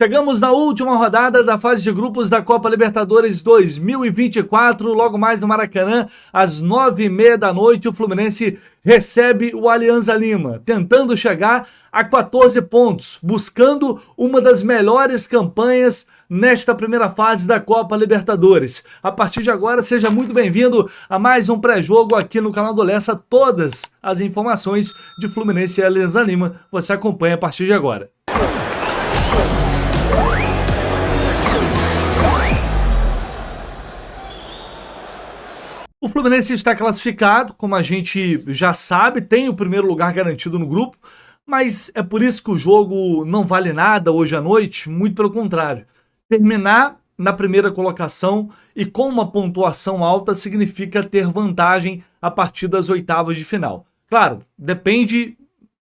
Chegamos na última rodada da fase de grupos da Copa Libertadores 2024, logo mais no Maracanã, às 9h30 da noite, o Fluminense recebe o Alianza Lima, tentando chegar a 14 pontos, buscando uma das melhores campanhas nesta primeira fase da Copa Libertadores. A partir de agora, seja muito bem-vindo a mais um pré-jogo aqui no canal do Lessa. Todas as informações de Fluminense e Alianza Lima você acompanha a partir de agora. O Fluminense está classificado, como a gente já sabe, tem o primeiro lugar garantido no grupo, mas é por isso que o jogo não vale nada hoje à noite, muito pelo contrário. Terminar na primeira colocação e com uma pontuação alta significa ter vantagem a partir das oitavas de final. Claro, depende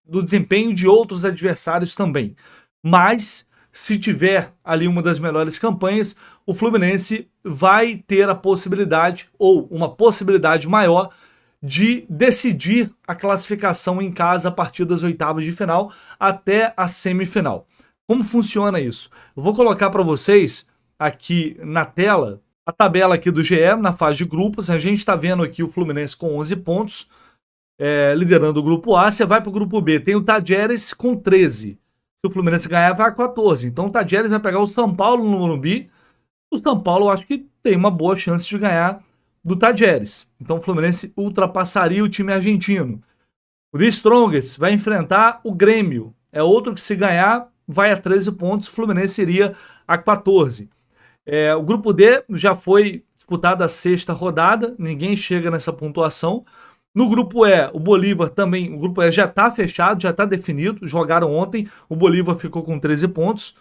do desempenho de outros adversários também, mas se tiver ali uma das melhores campanhas, o Fluminense vai ter a possibilidade, ou uma possibilidade maior, de decidir a classificação em casa a partir das oitavas de final até a semifinal. Como funciona isso? Eu vou colocar para vocês aqui na tela a tabela aqui do GE na fase de grupos. A gente está vendo aqui o Fluminense com 11 pontos, liderando o grupo A. Você vai para o grupo B, tem o Tajeres com 13. Se o Fluminense ganhar, vai a 14. Então o Tajeres vai pegar o São Paulo no Morumbi. O São Paulo, eu acho que tem uma boa chance de ganhar do Tajeres. Então o Fluminense ultrapassaria o time argentino. O The Strongest vai enfrentar o Grêmio. É outro que, se ganhar, vai a 13 pontos. O Fluminense iria a 14. O grupo D já foi disputado a sexta rodada. Ninguém chega nessa pontuação. No grupo E, o Bolívar também, o grupo E já está fechado, já está definido, jogaram ontem, o Bolívar ficou com 13 pontos.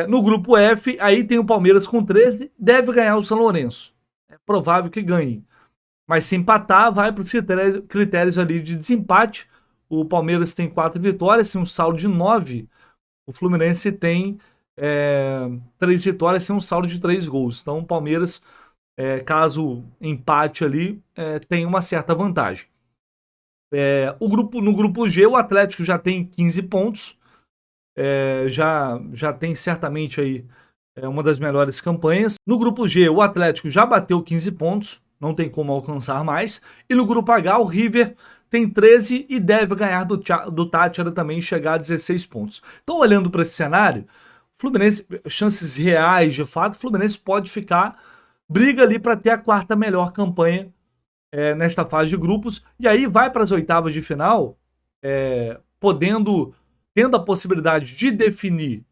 No grupo F, aí tem o Palmeiras com 13, deve ganhar o São Lourenço. É provável que ganhe. Mas se empatar, vai para os critérios ali de desempate. O Palmeiras tem 4 vitórias, tem um saldo de 9. O Fluminense tem 3 vitórias, tem um saldo de 3 gols. Então o Palmeiras, caso empate ali, tem uma certa vantagem. No grupo G, o Atlético já tem 15 pontos, já tem certamente aí uma das melhores campanhas. No grupo G, o Atlético já bateu 15 pontos, não tem como alcançar mais. E no grupo H, o River tem 13 e deve ganhar do Táchira também, chegar a 16 pontos. Então, olhando para esse cenário, Fluminense, chances reais de fato, o Fluminense pode ficar, briga ali para ter a quarta melhor campanha nesta fase de grupos, e aí vai para as oitavas de final, tendo a possibilidade de definir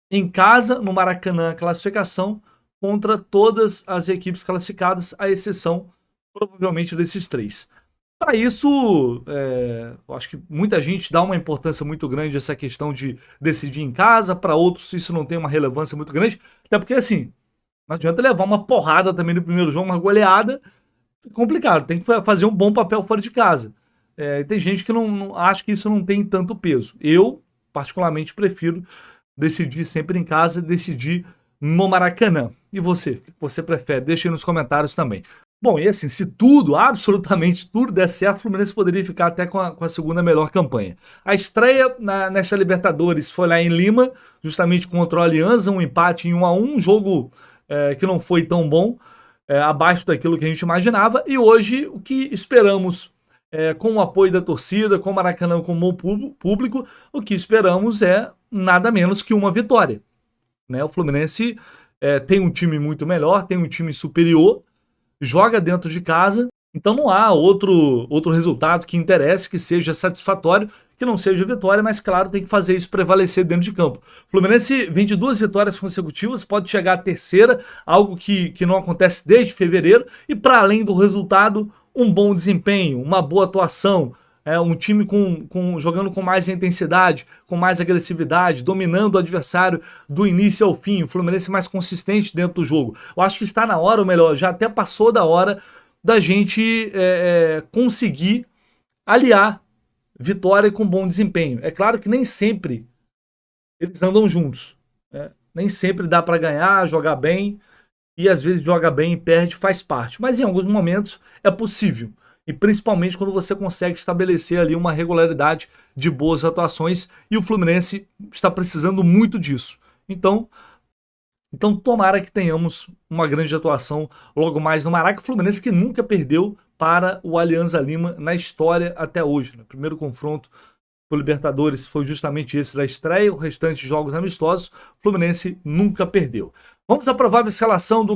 em casa, no Maracanã, a classificação contra todas as equipes classificadas, à exceção, provavelmente, desses 3. Para isso, eu acho que muita gente dá uma importância muito grande a essa questão de decidir em casa, para outros isso não tem uma relevância muito grande, até porque, assim, não adianta levar uma porrada também no primeiro jogo, uma goleada, é complicado, tem que fazer um bom papel fora de casa. Tem gente que não acha que isso não tem tanto peso. Eu, particularmente, prefiro decidir sempre em casa, decidir no Maracanã. E você? O que você prefere? Deixa aí nos comentários também. Bom, e assim, se tudo, absolutamente tudo der certo, o Fluminense poderia ficar até com a segunda melhor campanha. A estreia nesta Libertadores foi lá em Lima, justamente contra o Alianza, um empate em 1-1, um jogo que não foi tão bom, abaixo daquilo que a gente imaginava. E hoje, o que esperamos, com o apoio da torcida, com o Maracanã como o público, o que esperamos é nada menos que uma vitória. O Fluminense tem um time muito melhor, tem um time superior, joga dentro de casa, então não há outro resultado que interesse, que seja satisfatório, que não seja vitória, mas claro, tem que fazer isso prevalecer dentro de campo. O Fluminense vem de 2 vitórias consecutivas, pode chegar à terceira, algo que não acontece desde fevereiro, e para além do resultado, um bom desempenho, uma boa atuação, um time jogando com mais intensidade, com mais agressividade, dominando o adversário do início ao fim, o Fluminense mais consistente dentro do jogo. Eu acho que está na hora, ou melhor, já até passou da hora da gente conseguir aliar vitória com bom desempenho. É claro que nem sempre eles andam juntos, nem sempre dá para ganhar, jogar bem, e às vezes joga bem e perde, faz parte, mas em alguns momentos é possível. E principalmente quando você consegue estabelecer ali uma regularidade de boas atuações, e o Fluminense está precisando muito disso. Então tomara que tenhamos uma grande atuação logo mais no Maraca. Fluminense que nunca perdeu para o Alianza Lima na história até hoje. Né? Primeiro confronto por Libertadores foi justamente esse da estreia, o restante de jogos amistosos, Fluminense nunca perdeu. Vamos à provável escalação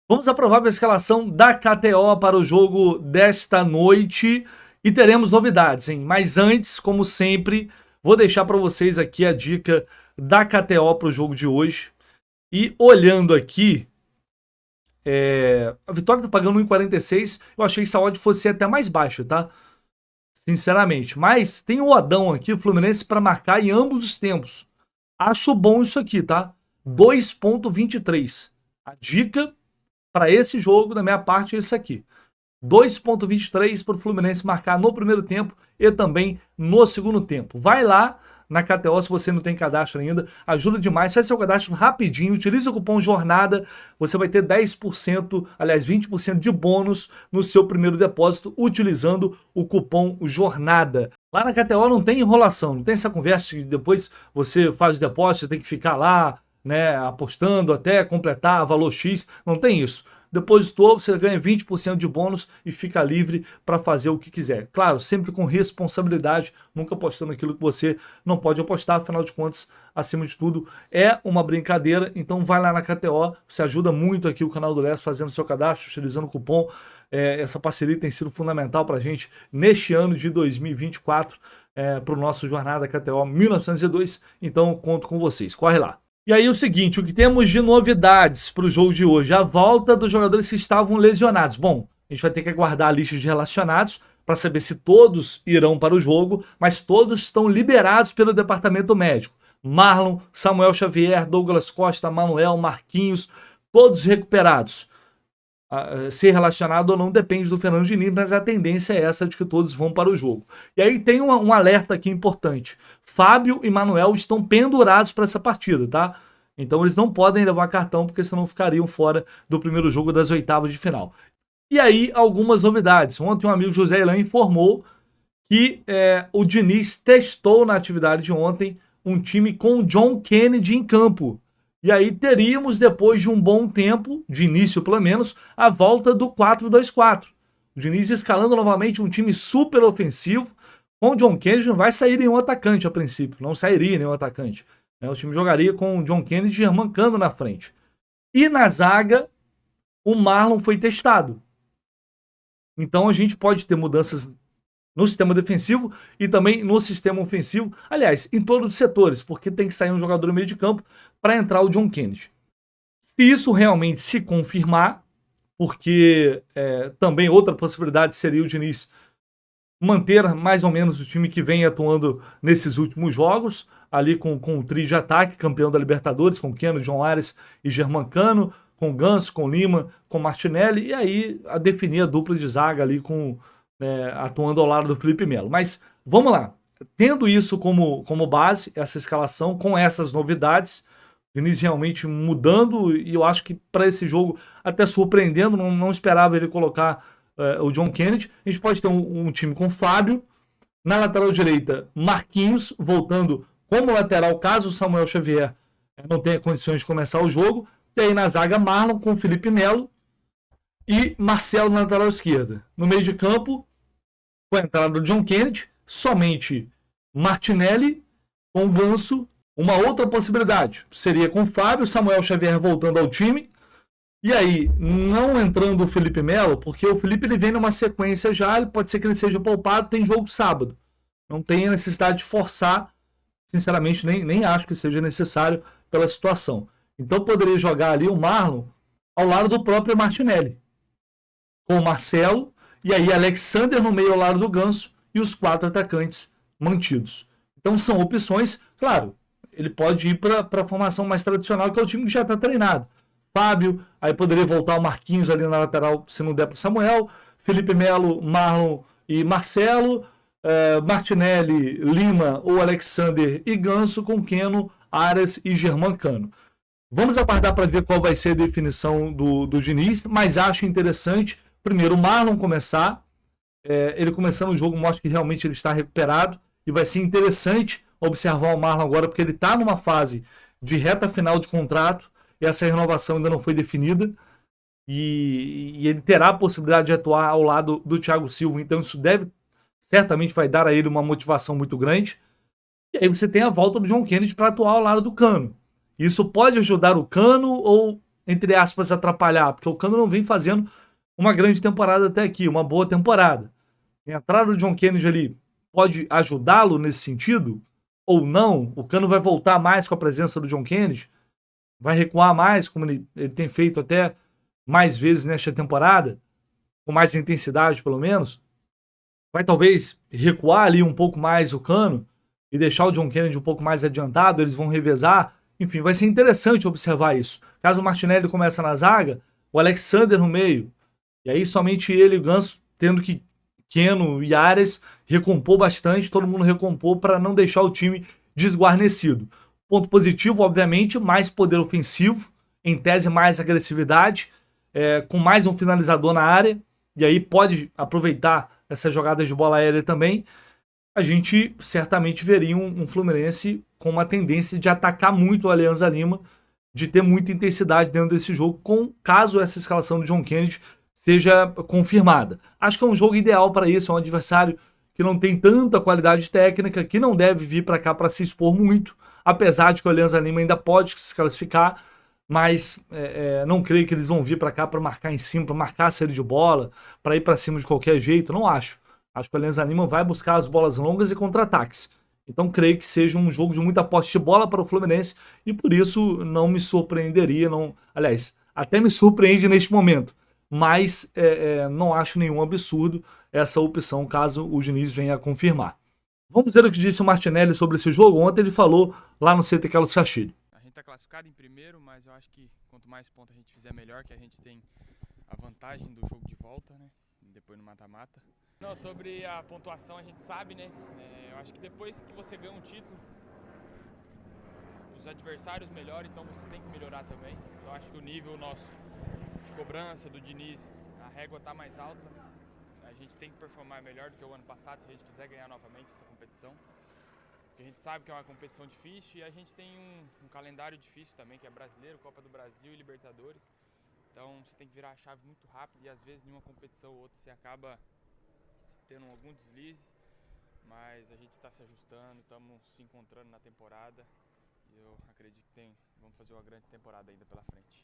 Vamos à provável escalação da KTO para o jogo desta noite e teremos novidades, hein? Mas antes, como sempre, vou deixar para vocês aqui a dica da KTO para o jogo de hoje. E olhando aqui, a Vitória está pagando 1,46. Eu achei que essa odd fosse até mais baixa, tá? Sinceramente. Mas tem o Adão aqui, o Fluminense, para marcar em ambos os tempos. Acho bom isso aqui, tá? 2,23. A dica para esse jogo, da minha parte, é esse aqui. 2,23 para o Fluminense marcar no primeiro tempo e também no segundo tempo. Vai lá na KTO, se você não tem cadastro ainda, ajuda demais, faz seu cadastro rapidinho, utiliza o cupom JORNADA, você vai ter 10%, aliás 20% de bônus no seu primeiro depósito, utilizando o cupom JORNADA. Lá na KTO não tem enrolação, não tem essa conversa que depois você faz o depósito, você tem que ficar lá, né, apostando até completar valor X, não tem isso. Depositou, você ganha 20% de bônus e fica livre para fazer o que quiser. Claro, sempre com responsabilidade, nunca apostando aquilo que você não pode apostar, afinal de contas, acima de tudo, é uma brincadeira. Então vai lá na KTO, você ajuda muito aqui o canal do Leste fazendo seu cadastro, utilizando o cupom. Essa parceria tem sido fundamental para a gente neste ano de 2024, para o nosso Jornada KTO 1902. Então conto com vocês, corre lá. E aí o seguinte, o que temos de novidades para o jogo de hoje? A volta dos jogadores que estavam lesionados. Bom, a gente vai ter que aguardar a lista de relacionados para saber se todos irão para o jogo, mas todos estão liberados pelo departamento médico. Marlon, Samuel Xavier, Douglas Costa, Manuel, Marquinhos, todos recuperados. Ser relacionado ou não depende do Fernando Diniz, mas a tendência é essa de que todos vão para o jogo. E aí tem um alerta aqui importante. Fábio e Manuel estão pendurados para essa partida, tá? Então eles não podem levar cartão, porque senão ficariam fora do primeiro jogo das oitavas de final. E aí algumas novidades. Ontem um amigo José Elan informou que o Diniz testou na atividade de ontem um time com o John Kennedy em campo. E aí teríamos, depois de um bom tempo, de início pelo menos, a volta do 4-2-4. O Diniz escalando novamente um time super ofensivo. Com o John Kennedy não vai sair nenhum atacante a princípio. Não sairia nenhum atacante. O time jogaria com o John Kennedy e Germancano na frente. E na zaga, o Marlon foi testado. Então a gente pode ter mudanças no sistema defensivo e também no sistema ofensivo. Aliás, em todos os setores, porque tem que sair um jogador no meio de campo para entrar o John Kennedy. Se isso realmente se confirmar, porque também outra possibilidade seria o Diniz manter mais ou menos o time que vem atuando nesses últimos jogos, ali com o trio de ataque, campeão da Libertadores, com Keno, João Ares e Germancano, com Ganso, com Lima, com Martinelli, e aí a definir a dupla de zaga ali atuando ao lado do Felipe Melo. Mas vamos lá, tendo isso como base, essa escalação, com essas novidades, o Diniz realmente mudando, e eu acho que para esse jogo até surpreendendo, não esperava ele colocar o John Kennedy. A gente pode ter um time com Fábio, na lateral direita Marquinhos, voltando como lateral, caso o Samuel Xavier não tenha condições de começar o jogo, e aí na zaga Marlon com Felipe Melo e Marcelo na lateral esquerda. No meio de campo, com a entrada do John Kennedy, somente Martinelli com Ganso. Uma outra possibilidade seria com Fábio, Samuel Xavier voltando ao time, e aí não entrando o Felipe Melo, porque o Felipe ele vem numa sequência já, pode ser que ele seja poupado, tem jogo sábado. Não tem a necessidade de forçar, sinceramente nem acho que seja necessário pela situação. Então poderia jogar ali o Marlon ao lado do próprio Martinelli, com o Marcelo, e aí Alexander no meio ao lado do Ganso, e os 4 atacantes mantidos. Então são opções, claro, ele pode ir para a formação mais tradicional, que é o time que já está treinado. Fábio, aí poderia voltar o Marquinhos ali na lateral, se não der para o Samuel, Felipe Melo, Marlon e Marcelo, Martinelli, Lima ou Alexander e Ganso, com Keno, Ares e Germancano. Vamos aguardar para ver qual vai ser a definição do Diniz, mas acho interessante, primeiro, o Marlon começar. Ele começando o jogo mostra que realmente ele está recuperado, e vai ser interessante observar o Marlon agora, porque ele está numa fase de reta final de contrato e essa renovação ainda não foi definida. E ele terá a possibilidade de atuar ao lado do Thiago Silva, então isso certamente vai dar a ele uma motivação muito grande. E aí você tem a volta do John Kennedy para atuar ao lado do Cano. Isso pode ajudar o Cano ou, entre aspas, atrapalhar, porque o Cano não vem fazendo uma grande temporada até aqui, uma boa temporada. A entrada do John Kennedy ali pode ajudá-lo nesse sentido ou não? O Cano vai voltar mais com a presença do John Kennedy? Vai recuar mais, como ele tem feito até mais vezes nesta temporada? Com mais intensidade, pelo menos? Vai talvez recuar ali um pouco mais o Cano e deixar o John Kennedy um pouco mais adiantado, eles vão revezar. Enfim, vai ser interessante observar isso. Caso o Martinelli comece na zaga, o Alexander no meio. E aí somente ele e o Ganso, tendo que Keno e Arias recompor bastante, todo mundo recompor para não deixar o time desguarnecido. Ponto positivo, obviamente, mais poder ofensivo, em tese mais agressividade, com mais um finalizador na área, e aí pode aproveitar essas jogadas de bola aérea também. A gente certamente veria um Fluminense com uma tendência de atacar muito o Alianza Lima, de ter muita intensidade dentro desse jogo, caso essa escalação do John Kennedy seja confirmada. Acho que é um jogo ideal para isso, é um adversário que não tem tanta qualidade técnica, que não deve vir para cá para se expor muito, apesar de que o Alianza Lima ainda pode se classificar, mas não creio que eles vão vir para cá para marcar em cima, para marcar a série de bola, para ir para cima de qualquer jeito, não acho. Acho que o Alianza Lima vai buscar as bolas longas e contra-ataques. Então creio que seja um jogo de muita posse de bola para o Fluminense e por isso não me surpreenderia, aliás, até me surpreende neste momento, mas não acho nenhum absurdo essa opção caso o Diniz venha a confirmar. Vamos ver o que disse o Martinelli sobre esse jogo. Ontem ele falou lá no CT Carlos Castilho. A gente está classificado em primeiro, mas eu acho que quanto mais pontos a gente fizer melhor, que a gente tem a vantagem do jogo de volta, né? Depois no mata-mata. Não, sobre a pontuação a gente sabe, né? Eu acho que depois que você ganha um título, os adversários melhoram, então você tem que melhorar também. Eu acho que o nível nosso de cobrança do Diniz, a régua está mais alta. A gente tem que performar melhor do que o ano passado se a gente quiser ganhar novamente essa competição. Porque a gente sabe que é uma competição difícil e a gente tem um calendário difícil também, que é Brasileiro, Copa do Brasil e Libertadores. Então você tem que virar a chave muito rápido e às vezes em uma competição ou outra você acaba tendo algum deslize, mas a gente está se ajustando, estamos se encontrando na temporada e eu acredito que vamos fazer uma grande temporada ainda pela frente.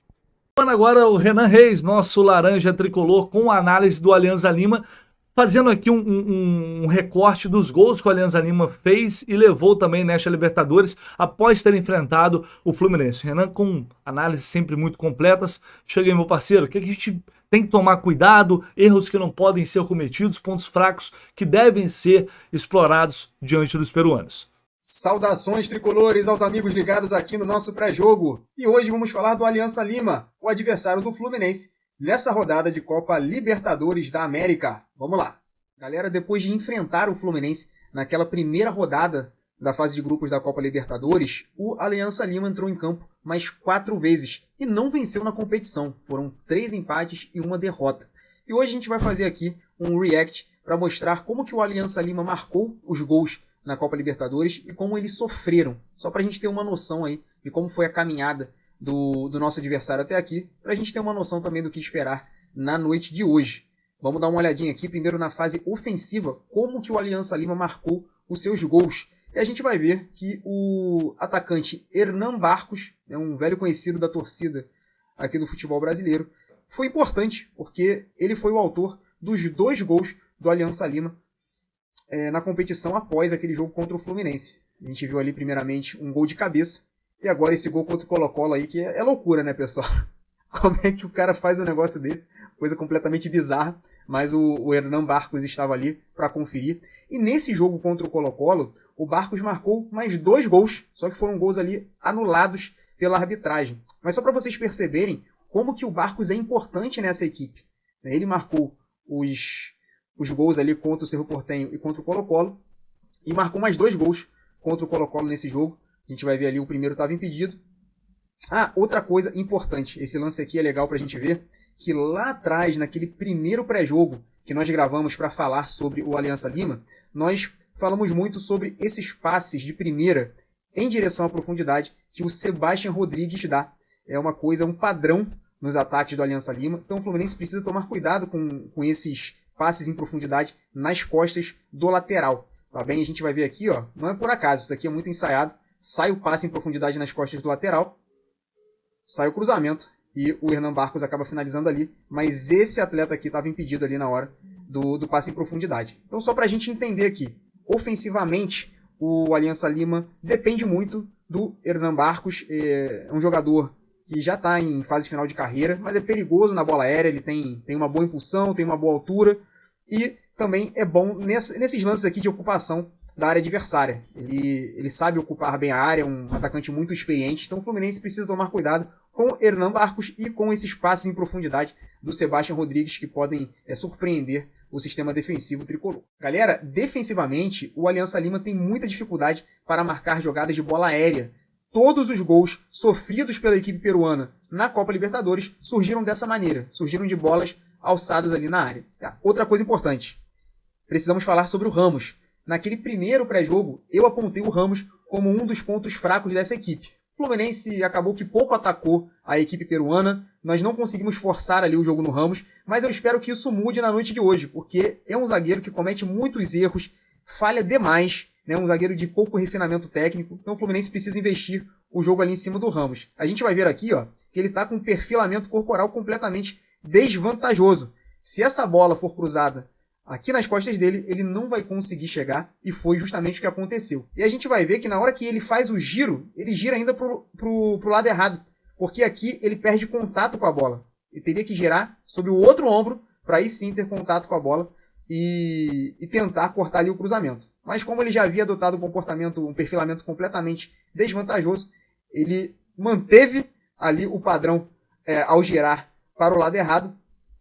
Agora o Renan Reis, nosso laranja tricolor, com a análise do Alianza Lima, fazendo aqui um recorte dos gols que o Alianza Lima fez e levou também nesta Libertadores após ter enfrentado o Fluminense. Renan, com análises sempre muito completas. Chega aí, meu parceiro, o que a gente tem que tomar cuidado, erros que não podem ser cometidos, pontos fracos que devem ser explorados diante dos peruanos. Saudações tricolores aos amigos ligados aqui no nosso pré-jogo. E hoje vamos falar do Alianza Lima, o adversário do Fluminense, nessa rodada de Copa Libertadores da América. Vamos lá. Galera, depois de enfrentar o Fluminense naquela primeira rodada da fase de grupos da Copa Libertadores, o Alianza Lima entrou em campo mais 4 vezes e não venceu na competição. Foram 3 empates e 1 derrota. E hoje a gente vai fazer aqui um react para mostrar como que o Alianza Lima marcou os gols na Copa Libertadores e como eles sofreram. Só para a gente ter uma noção aí de como foi a caminhada do nosso adversário até aqui, para a gente ter uma noção também do que esperar na noite de hoje. Vamos dar uma olhadinha aqui, primeiro na fase ofensiva, como que o Alianza Lima marcou os seus gols. E a gente vai ver que o atacante Hernan Barcos, um velho conhecido da torcida aqui do futebol brasileiro, foi importante, porque ele foi o autor dos 2 gols do Alianza Lima na competição após aquele jogo contra o Fluminense. A gente viu ali primeiramente um gol de cabeça, e agora esse gol contra o Colo-Colo aí, que é loucura, né, pessoal? Como é que o cara faz um negócio desse? Coisa completamente bizarra, mas o Hernan Barcos estava ali para conferir. E nesse jogo contra o Colo-Colo, o Barcos marcou mais 2 gols, só que foram gols ali anulados pela arbitragem. Mas só para vocês perceberem como que o Barcos é importante nessa equipe. Ele marcou os gols ali contra o Cerro Porteño e contra o Colo-Colo, e marcou mais 2 gols contra o Colo-Colo nesse jogo. A gente vai ver ali, o primeiro estava impedido. Outra coisa importante, esse lance aqui é legal para a gente ver, que lá atrás, naquele primeiro pré-jogo que nós gravamos para falar sobre o Alianza Lima, nós falamos muito sobre esses passes de primeira em direção à profundidade que o Sebastian Rodrigues dá. É uma coisa, um padrão nos ataques do Aliança Lima. Então o Fluminense precisa tomar cuidado com esses passes em profundidade nas costas do lateral. Tá bem? A gente vai ver aqui, ó, não é por acaso, isso daqui é muito ensaiado. Sai o passe em profundidade nas costas do lateral, sai o cruzamento e o Hernan Barcos acaba finalizando ali. Mas esse atleta aqui estava impedido ali na hora do passe em profundidade. Então só para a gente entender aqui, ofensivamente o Aliança Lima depende muito do Hernan Barcos. É um jogador que já está em fase final de carreira, mas é perigoso na bola aérea, ele tem uma boa impulsão, tem uma boa altura e também é bom nesses lances aqui de ocupação da área adversária. Ele sabe ocupar bem a área, é um atacante muito experiente, então o Fluminense precisa tomar cuidado com o Hernan Barcos e com esses passes em profundidade do Sebastian Rodrigues que podem surpreender o sistema defensivo tricolor. Galera, defensivamente, o Aliança Lima tem muita dificuldade para marcar jogadas de bola aérea. Todos os gols sofridos pela equipe peruana na Copa Libertadores surgiram dessa maneira, surgiram de bolas alçadas ali na área. Outra coisa importante, precisamos falar sobre o Ramos. Naquele primeiro pré-jogo, eu apontei o Ramos como um dos pontos fracos dessa equipe. O Fluminense acabou que pouco atacou a equipe peruana, nós não conseguimos forçar ali o jogo no Ramos, mas eu espero que isso mude na noite de hoje, porque é um zagueiro que comete muitos erros, falha demais, né, um zagueiro de pouco refinamento técnico, então o Fluminense precisa investir o jogo ali em cima do Ramos. A gente vai ver aqui, ó, que ele está com um perfilamento corporal completamente desvantajoso. Se essa bola for cruzada aqui nas costas dele, ele não vai conseguir chegar, e foi justamente o que aconteceu. E a gente vai ver que na hora que ele faz o giro, ele gira ainda pro lado errado, porque aqui ele perde contato com a bola. Ele teria que girar sobre o outro ombro para aí sim ter contato com a bola e tentar cortar ali o cruzamento. Mas como ele já havia adotado um perfilamento completamente desvantajoso, ele manteve ali o padrão ao girar para o lado errado,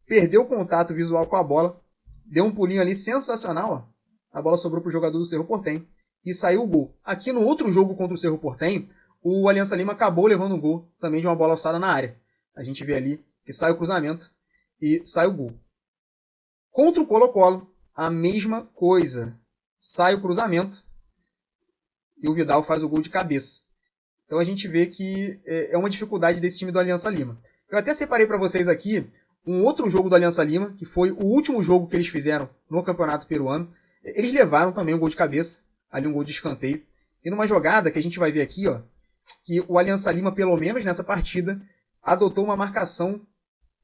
perdeu o contato visual com a bola, deu um pulinho ali sensacional, ó. A bola sobrou para o jogador do Cerro Porteño e saiu o gol. Aqui no outro jogo contra o Cerro Porteño, o Aliança Lima acabou levando um gol também de uma bola alçada na área. A gente vê ali que sai o cruzamento e sai o gol. Contra o Colo-Colo, a mesma coisa. Sai o cruzamento e o Vidal faz o gol de cabeça. Então a gente vê que é uma dificuldade desse time do Aliança Lima. Eu até separei para vocês aqui um outro jogo do Aliança Lima, que foi o último jogo que eles fizeram no Campeonato Peruano. Eles levaram também um gol de cabeça, ali um gol de escanteio. E numa jogada que a gente vai ver aqui, ó, que o Aliança Lima, pelo menos nessa partida, adotou uma marcação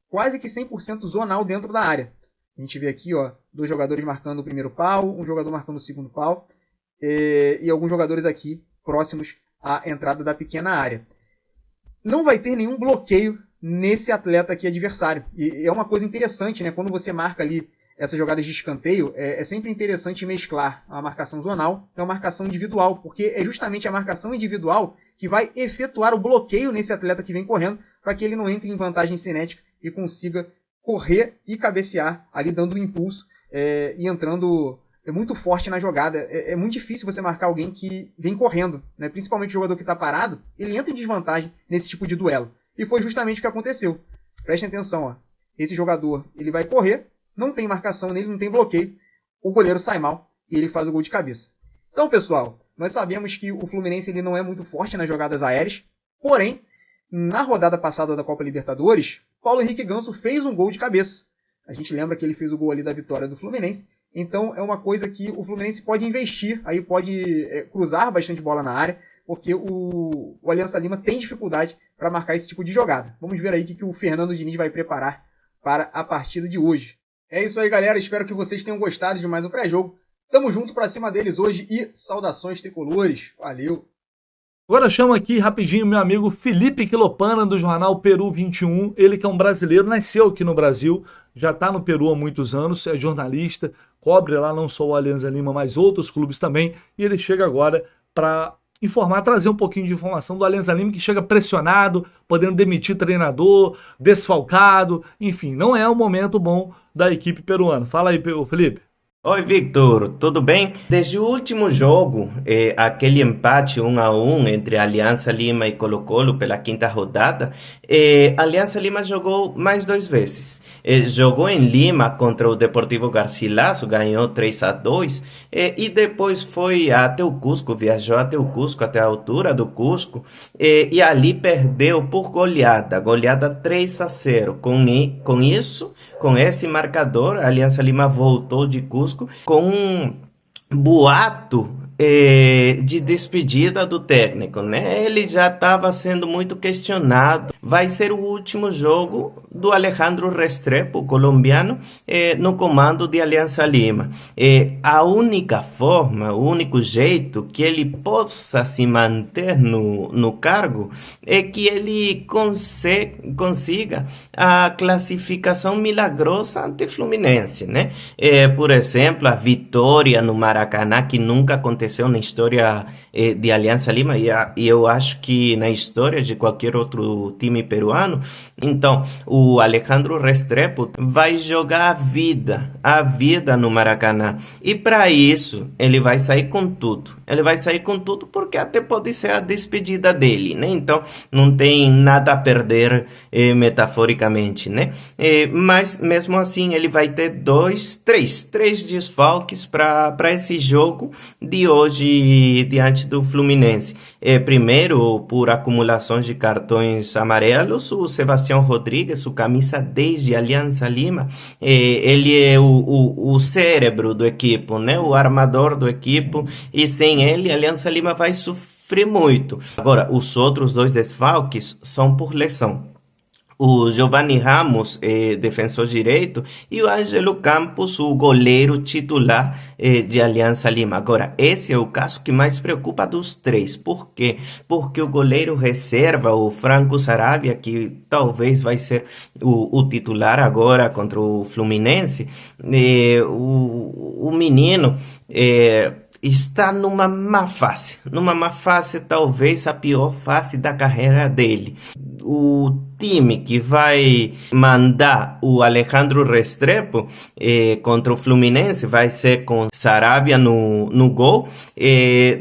quase que 100% zonal dentro da área. A gente vê aqui, ó, 2 jogadores marcando o primeiro pau, um jogador marcando o segundo pau, e alguns jogadores aqui próximos à entrada da pequena área. Não vai ter nenhum bloqueio nesse atleta aqui adversário. E é uma coisa interessante, né? Quando você marca ali essas jogadas de escanteio, é sempre interessante mesclar a marcação zonal com a marcação individual, porque é justamente a marcação individual que vai efetuar o bloqueio nesse atleta que vem correndo, para que ele não entre em vantagem cinética e consiga correr e cabecear ali, dando um impulso e entrando muito forte na jogada. É muito difícil você marcar alguém que vem correndo, né? Principalmente o jogador que está parado, ele entra em desvantagem nesse tipo de duelo. E foi justamente o que aconteceu. Prestem atenção, ó. Esse jogador, ele vai correr, não tem marcação nele, não tem bloqueio, o goleiro sai mal e ele faz o gol de cabeça. Então, pessoal, nós sabemos que o Fluminense ele não é muito forte nas jogadas aéreas, porém, na rodada passada da Copa Libertadores, Paulo Henrique Ganso fez um gol de cabeça. A gente lembra que ele fez o gol ali da vitória do Fluminense, então é uma coisa que o Fluminense pode investir, aí pode cruzar bastante bola na área, porque o Aliança Lima tem dificuldade para marcar esse tipo de jogada. Vamos ver aí o que o Fernando Diniz vai preparar para a partida de hoje. É isso aí, galera. Espero que vocês tenham gostado de mais um pré-jogo. Tamo junto para cima deles hoje e saudações tricolores. Valeu! Agora eu chamo aqui rapidinho meu amigo Felipe Quilopana, do jornal Peru 21. Ele que é um brasileiro, nasceu aqui no Brasil, já está no Peru há muitos anos, é jornalista, cobre lá não só o Alianza Lima, mas outros clubes também. E ele chega agora para informar, trazer um pouquinho de informação do Alianza Lima, que chega pressionado, podendo demitir treinador, desfalcado, enfim, não é o momento bom da equipe peruana. Fala aí, Felipe. Oi, Victor, tudo bem? Desde o último jogo, aquele empate 1-1 entre Aliança Lima e Colo-Colo pela quinta rodada, Aliança Lima jogou mais 2 vezes. Jogou em Lima contra o Deportivo Garcilaso, ganhou 3-2, e depois foi até o Cusco, viajou até o Cusco, até a altura do Cusco, e ali perdeu por goleada 3-0. Com isso, com esse marcador, a Aliança Lima voltou de Cusco com um boato de despedida do técnico, né? Ele já estava sendo muito questionado. Vai ser o último jogo do Alejandro Restrepo, colombiano, no comando de Aliança Lima. A única forma, o único jeito que ele possa se manter no cargo é que ele consiga a classificação milagrosa ante Fluminense, né? Por exemplo, a vitória no Maracanã, que nunca aconteceu na história de Aliança Lima e eu acho que na história de qualquer outro time peruano. Então, o Alejandro Restrepo vai jogar a vida no Maracanã. E para isso, ele vai sair com tudo. Ele vai sair com tudo porque até pode ser a despedida dele, né? Então, não tem nada a perder metaforicamente, né? Mas, mesmo assim, ele vai ter três desfalques para esse jogo de hoje diante do Fluminense. Primeiro, por acumulações de cartões amarelos, o Sebastião Rodrigues, o camisa 10 de Aliança Lima, ele é o cérebro do equipo, né? O armador do equipo, e sem ele, a Aliança Lima vai sofrer muito. Agora, os outros 2 desfalques são por lesão. O Giovanni Ramos, defensor direito, e o Ângelo Campos, o goleiro titular de Aliança Lima. Agora, esse é o caso que mais preocupa dos 3. Por quê? Porque o goleiro reserva, o Franco Saravia, que talvez vai ser o titular agora contra o Fluminense, o menino está numa má fase, talvez a pior fase da carreira dele. O time que vai mandar o Alejandro Restrepo contra o Fluminense vai ser com Saravia no gol.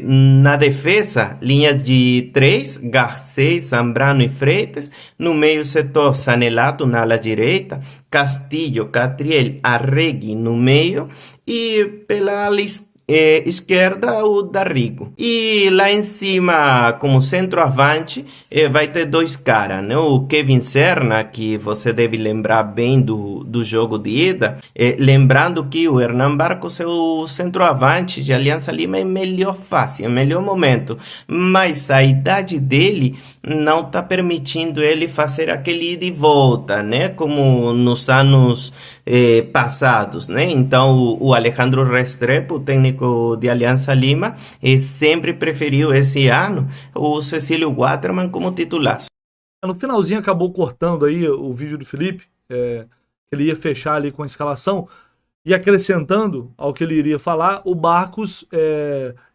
Na defesa, linha de 3, Garcês, Zambrano e Freitas. No meio setor, Sanelato na ala direita, Castillo, Catriel, Arregui no meio, e pela ala esquerda, o Darrigo. E lá em cima, como centroavante, vai ter 2 caras, né? O Kevin Serna, que você deve lembrar bem do jogo de ida. Lembrando que o Hernan Barcos é o centroavante de Aliança Lima em melhor fase, em melhor momento. Mas a idade dele não está permitindo ele fazer aquele ida e volta, né? Como nos anos passados, né? Então, o Alejandro Restrepo, o técnico de Aliança Lima, sempre preferiu esse ano o Cecílio Waterman como titular. No finalzinho acabou cortando aí o vídeo do Felipe, ele ia fechar ali com a escalação, e acrescentando ao que ele iria falar, o Barcos,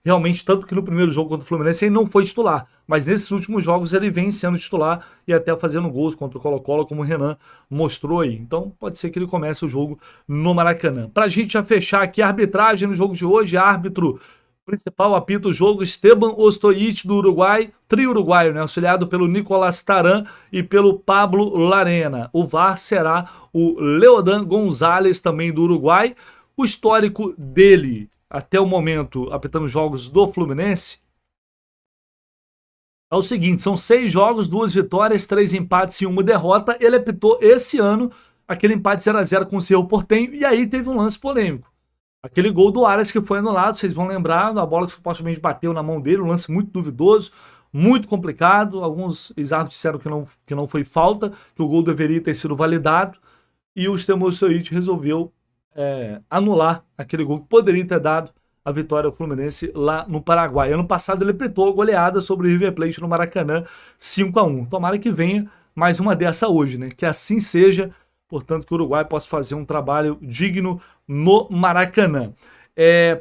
realmente, tanto que no primeiro jogo contra o Fluminense ele não foi titular, mas nesses últimos jogos ele vem sendo titular e até fazendo gols contra o Colo-Colo, como o Renan mostrou aí. Então pode ser que ele comece o jogo no Maracanã. Pra gente já fechar aqui a arbitragem no jogo de hoje, árbitro principal apita o jogo Esteban Ostojic do Uruguai, trio uruguaio, né, auxiliado pelo Nicolás Taran e pelo Pablo Larena. O VAR será o Leodan Gonzalez, também do Uruguai. O histórico dele, até o momento, apitando jogos do Fluminense, é o seguinte: são 6 jogos, 2 vitórias, 3 empates e 1 derrota. Ele apitou esse ano aquele empate 0-0 com o Cerro Porteño, e aí teve um lance polêmico. Aquele gol do Arias que foi anulado, vocês vão lembrar, a bola que supostamente bateu na mão dele, um lance muito duvidoso, muito complicado. Alguns ex-árbitros disseram que não foi falta, que o gol deveria ter sido validado, e o Esteban Ostojic resolveu anular aquele gol que poderia ter dado a vitória ao Fluminense lá no Paraguai. Ano passado ele apitou a goleada sobre o River Plate no Maracanã, 5-1. Tomara que venha mais uma dessa hoje, né? Que assim seja, portanto, que o Uruguai possa fazer um trabalho digno no Maracanã.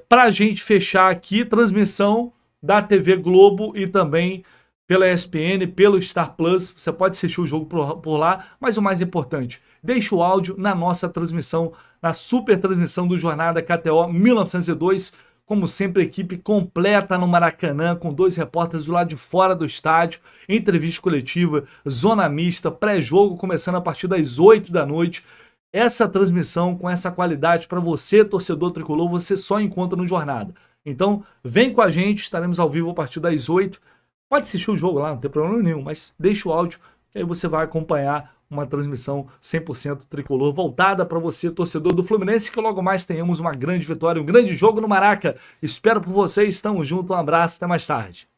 Para a gente fechar aqui, transmissão da TV Globo e também pela ESPN, pelo Star Plus, você pode assistir o jogo por lá, mas o mais importante, deixa o áudio na nossa transmissão, na super transmissão do Jornada KTO 1902, como sempre, equipe completa no Maracanã, com 2 repórteres do lado de fora do estádio, entrevista coletiva, zona mista, pré-jogo começando a partir das 8 da noite. Essa transmissão com essa qualidade para você, torcedor tricolor, você só encontra no Jornada. Então, vem com a gente, estaremos ao vivo a partir das 8. Pode assistir o jogo lá, não tem problema nenhum, mas deixa o áudio, que aí você vai acompanhar uma transmissão 100% tricolor, voltada para você, torcedor do Fluminense, que logo mais tenhamos uma grande vitória, um grande jogo no Maraca. Espero por vocês, estamos juntos, um abraço, até mais tarde.